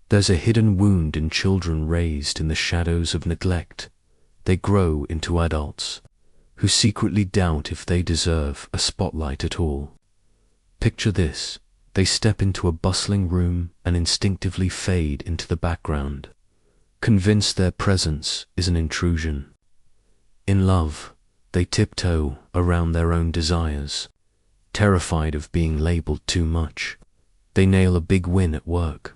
There's a hidden wound in children raised in the shadows of neglect. They grow into adults who secretly doubt if they deserve a spotlight at all. Picture this: they step into a bustling room and instinctively fade into the background, convinced their presence is an intrusion. In love, they tiptoe around their own desires, terrified of being labeled too much. They nail a big win at work,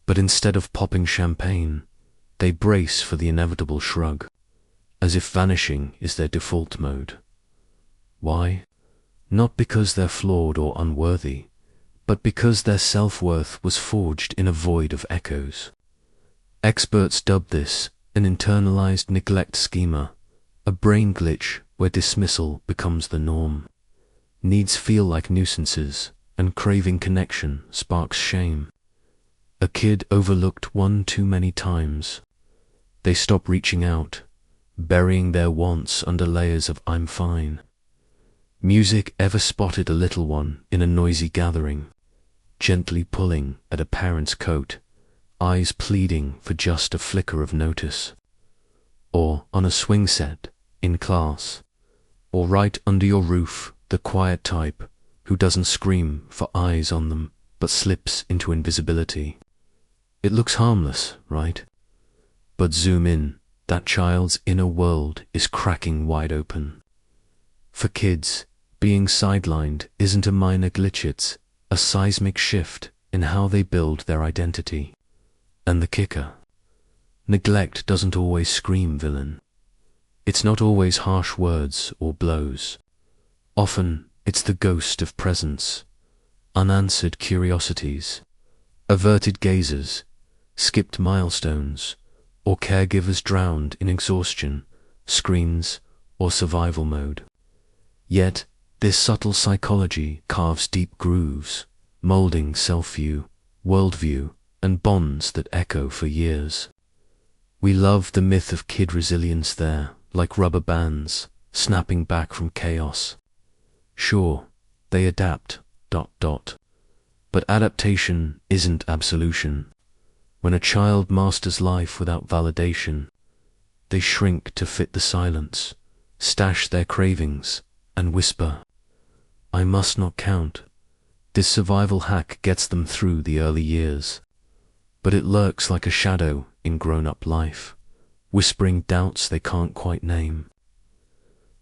but instead of popping champagne, they brace for the inevitable shrug, as if vanishing is their default mode. Why? Not because they're flawed or unworthy, but because their self-worth was forged in a void of echoes. Experts dub this an internalized neglect schema, a brain glitch where dismissal becomes the norm. Needs feel like nuisances, and craving connection sparks shame. A kid overlooked one too many times. They stop reaching out, burying their wants under layers of "I'm fine." Music ever spotted a little one in a noisy gathering, gently pulling at a parent's coat, eyes pleading for just a flicker of notice? Or on a swing set, in class, or right under your roof, the quiet type who doesn't scream for eyes on them but slips into invisibility. It looks harmless, right? But zoom in, that child's inner world is cracking wide open. For kids, being sidelined isn't a minor glitch, it's a seismic shift in how they build their identity. And the kicker: neglect doesn't always scream villain. It's not always harsh words or blows. Often it's the ghost of presence, unanswered curiosities, averted gazes, skipped milestones, or caregivers drowned in exhaustion, screens, or survival mode. Yet, this subtle psychology carves deep grooves, molding self-view, worldview, and bonds that echo for years. We love the myth of kid resilience there, like rubber bands, snapping back from chaos. Sure, they adapt, ... But adaptation isn't absolution. When a child masters life without validation, they shrink to fit the silence, stash their cravings, and whisper, "I must not count." This survival hack gets them through the early years, but it lurks like a shadow in grown-up life, whispering doubts they can't quite name.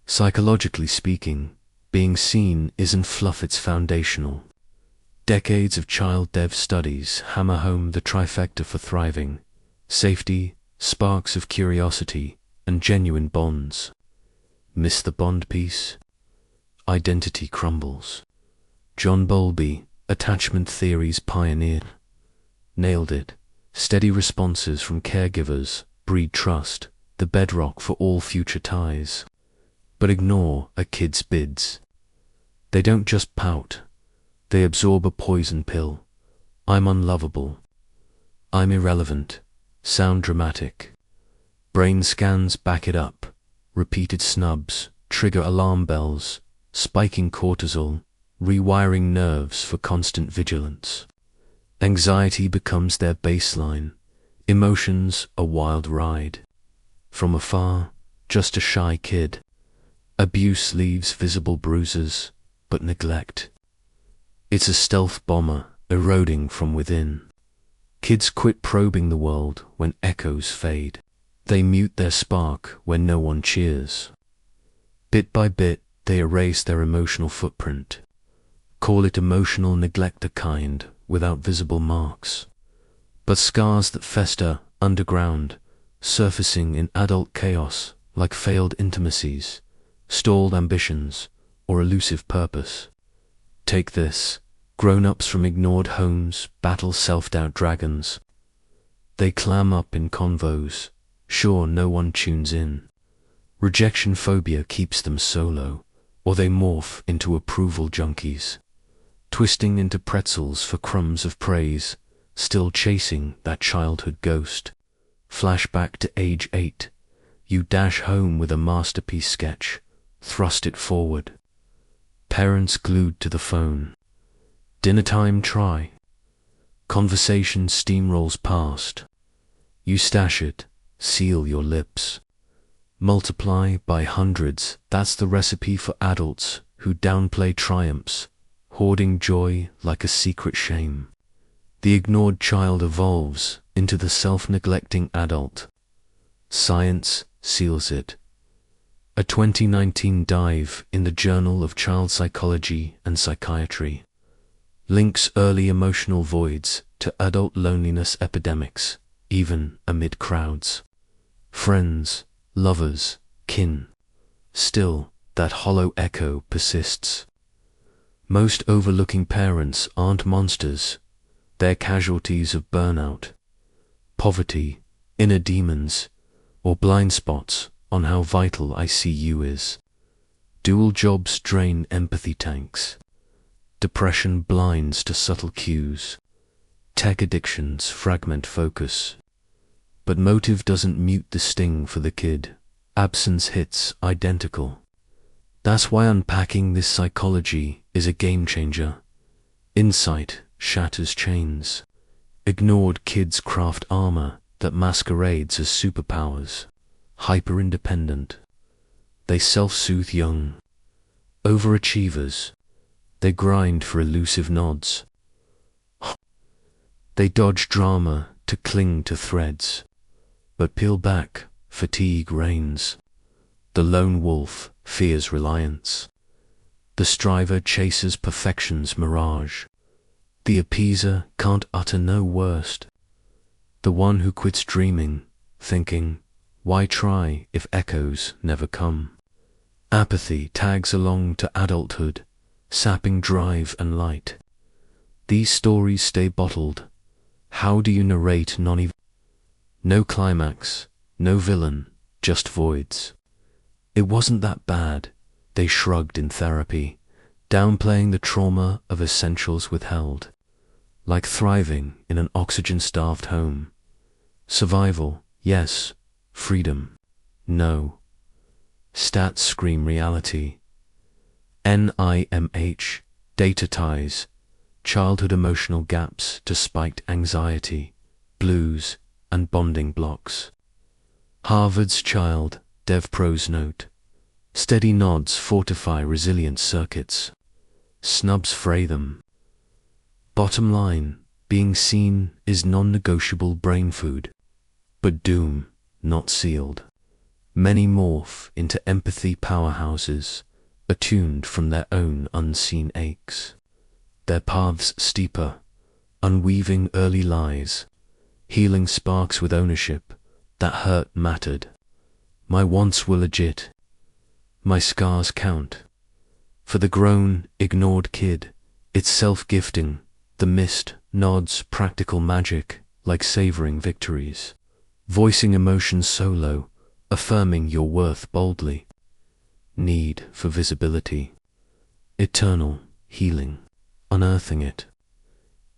Psychologically speaking, being seen isn't fluff, it's foundational. Decades of child dev studies hammer home the trifecta for thriving: safety, sparks of curiosity, and genuine bonds. Miss the bond piece? Identity crumbles. John Bowlby, attachment theory's pioneer, nailed it. Steady responses from caregivers breed trust, the bedrock for all future ties. But ignore a kid's bids. They don't just pout, they absorb a poison pill. I'm unlovable. I'm irrelevant. Sound dramatic. Brain scans back it up. Repeated snubs trigger alarm bells, spiking cortisol, rewiring nerves for constant vigilance. Anxiety becomes their baseline. Emotions a wild ride. From afar, just a shy kid. Abuse leaves visible bruises, but neglect, it's a stealth bomber eroding from within. Kids quit probing the world when echoes fade. They mute their spark when no one cheers. Bit by bit, they erase their emotional footprint. Call it emotional neglect, a kind without visible marks, but scars that fester underground, surfacing in adult chaos like failed intimacies, stalled ambitions, or elusive purpose. Take this: grown-ups from ignored homes battle self-doubt dragons. They clam up in convos, sure no one tunes in. Rejection phobia keeps them solo, or they morph into approval junkies, twisting into pretzels for crumbs of praise, still chasing that childhood ghost. Flashback to age 8. You dash home with a masterpiece sketch, thrust it forward. Parents glued to the phone. Dinner time, try. Conversation steamrolls past. You stash it, seal your lips. Multiply by hundreds, that's the recipe for adults who downplay triumphs, hoarding joy like a secret shame. The ignored child evolves into the self-neglecting adult. Science seals it. A 2019 dive in the Journal of Child Psychology and Psychiatry links early emotional voids to adult loneliness epidemics, even amid crowds. Friends, lovers, kin. Still, that hollow echo persists. Most overlooking parents aren't monsters. They're casualties of burnout, poverty, inner demons, or blind spots on how vital ICU is. Dual jobs drain empathy tanks. Depression blinds to subtle cues. Tech addictions fragment focus. But motive doesn't mute the sting for the kid. Absence hits identical. That's why unpacking this psychology is a game changer. Insight shatters chains. Ignored kids craft armor that masquerades as superpowers. Hyper-independent. They self-soothe young. Overachievers. They grind for elusive nods. They dodge drama to cling to threads. But peel back, fatigue reigns. The lone wolf fears reliance. The striver chases perfection's mirage. The appeaser can't utter no worst. The one who quits dreaming, thinking, why try if echoes never come? Apathy tags along to adulthood, sapping drive and light. These stories stay bottled. How do you narrate no climax, no villain, just voids. It wasn't that bad, they shrugged in therapy, downplaying the trauma of essentials withheld. Like thriving in an oxygen-starved home. Survival, yes. Freedom, no. Stats scream reality. NIMH, data ties, childhood emotional gaps to spiked anxiety, blues, and bonding blocks. Harvard's Child, DevPro's note. Steady nods fortify resilient circuits. Snubs fray them. Bottom line, being seen is non-negotiable brain food. But doom, not sealed. Many morph into empathy powerhouses, attuned from their own unseen aches. Their paths steeper, unweaving early lies, healing sparks with ownership, that hurt mattered. My wants were legit. My scars count. For the grown, ignored kid, it's self-gifting, the missed nods practical magic, like savoring victories. Voicing emotions solo, affirming your worth boldly. Need for visibility. Eternal healing, unearthing it.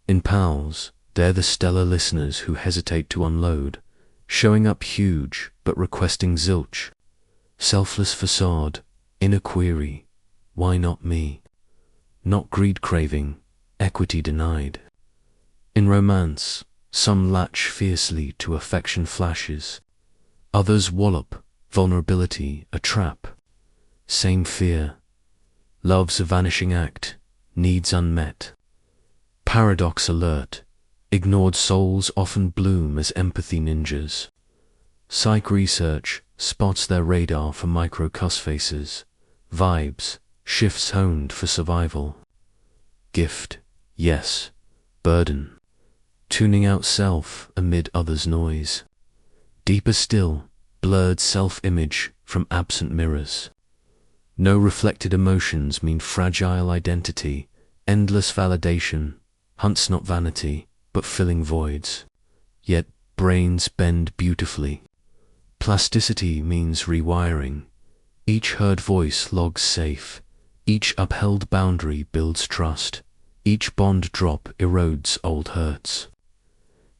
In pals, they're the stellar listeners who hesitate to unload, showing up huge but requesting zilch. Selfless facade, inner query, why not me? Not greed craving, equity denied. In romance, some latch fiercely to affection flashes. Others wallop, vulnerability a trap. Same fear. Love's a vanishing act, needs unmet. Paradox alert, ignored souls often bloom as empathy ninjas. Psych research spots their radar for micro-cuss faces. Vibes, shifts honed for survival. Gift, yes. Burden. Tuning out self amid others' noise. Deeper still, blurred self-image from absent mirrors. No reflected emotions mean fragile identity, endless validation, hunts not vanity, but filling voids. Yet brains bend beautifully. Plasticity means rewiring. Each heard voice logs safe. Each upheld boundary builds trust. Each bond drop erodes old hurts.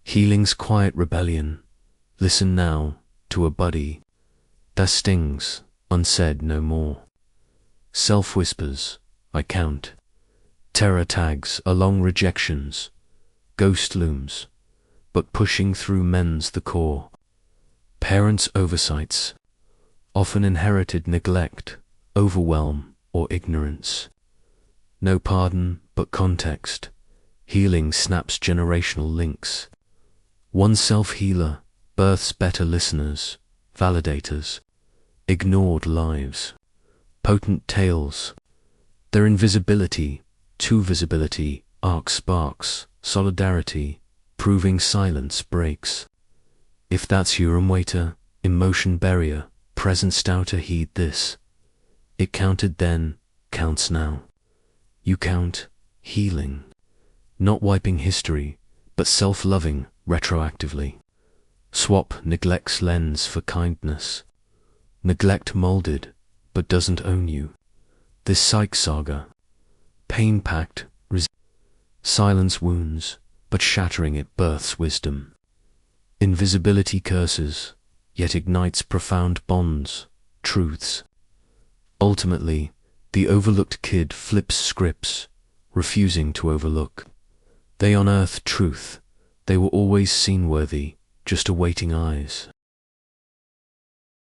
Healing's quiet rebellion. Listen now to a buddy that stings, unsaid no more. Self whispers, I count. Terror tags along rejections. ghost looms, but pushing through mends the core. Parents' oversights, often inherited neglect, overwhelm, or ignorance. No pardon, but context. Healing snaps generational links. One self-healer births better listeners, validators. Ignored lives, potent tales. Their invisibility, to visibility, arc sparks, solidarity, proving silence breaks. If that's Urim waiter, emotion barrier, present stouter, heed this. It counted then, counts now. You count healing, not wiping history, but self-loving retroactively. Swap neglect's lens for kindness. Neglect molded, but doesn't own you. This psych saga, pain-packed, silence wounds, but shattering it births wisdom. Invisibility curses, yet ignites profound bonds, truths. Ultimately, the overlooked kid flips scripts, refusing to overlook. They unearth truth. They were always seen worthy, just awaiting eyes.